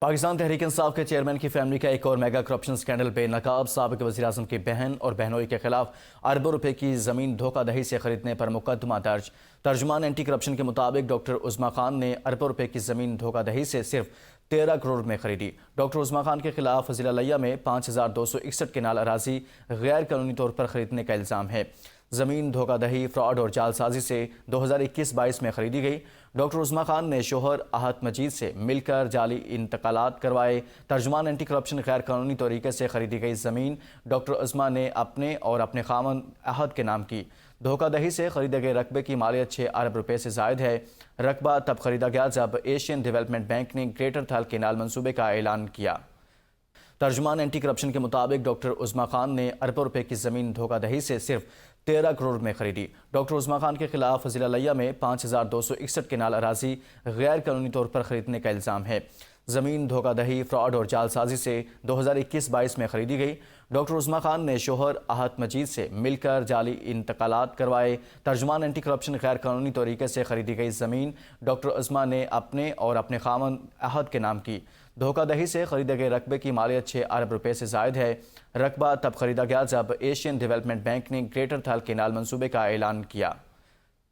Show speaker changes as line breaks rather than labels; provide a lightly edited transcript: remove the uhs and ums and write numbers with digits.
پاکستان تحریک انصاف کے چیئرمین کی فیملی کا ایک اور میگا کرپشن سکینڈل بے نقاب سابق وزیراعظم کی بہن اور بہنوئی کے خلاف اربوں روپے کی زمین دھوکہ دہی سے خریدنے پر مقدمہ درج۔ ترجمان اینٹی کرپشن کے مطابق ڈاکٹر عظمی خان نے اربوں روپے کی زمین دھوکہ دہی سے صرف 13 کروڑ میں خریدی۔ ڈاکٹر عظمی خان کے خلاف ضلع لیہ میں 5261 کنال اراضی غیر قانونی طور پر خریدنے کا الزام ہے۔ زمین دھوکہ دہی، فراڈ اور جعل سازی سے 2021-22 میں خریدی گئی۔ ڈاکٹر عظمی خان نے شوہر احد مجید سے مل کر جعلی انتقالات کروائے۔ ترجمان اینٹی کرپشن غیر قانونی طریقے سے خریدی گئی زمین ڈاکٹر عظمی نے اپنے اور اپنے خاوند احد کے نام کی۔ دھوکہ دہی سے خریدے گئے رقبے کی مالیت 6 ارب روپے سے زائد ہے۔ رقبہ تب خریدا گیا جب ایشین ڈیولپمنٹ بینک نے گریٹر تھل کینال منصوبے کا اعلان کیا۔ ترجمان اینٹی کرپشن کے مطابق ڈاکٹر عظمی خان نے اربوں روپے کی زمین دھوکہ دہی سے صرف 13 کروڑ میں خریدی۔ ڈاکٹر عظمی خان کے خلاف ضلع لیہ میں 5261 کنال اراضی غیر قانونی طور پر خریدنے کا الزام ہے۔ زمین دھوکہ دہی، فراڈ اور جعل سازی سے 2021-22 میں خریدی گئی۔ ڈاکٹر عظمی خان نے شوہر احد مجید سے مل کر جعلی انتقالات کروائے۔ ترجمان اینٹی کرپشن غیر قانونی طریقے سے خریدی گئی زمین ڈاکٹر عظمی نے اپنے اور اپنے خاوند احد کے نام کی۔ دھوکہ دہی سے خریدے گئے رقبے کی مالیت 6 ارب روپے سے زائد ہے۔ رقبہ تب خریدا گیا جب ایشین ڈیولپمنٹ بینک نے گریٹر تھل کینال منصوبے کا اعلان کیا۔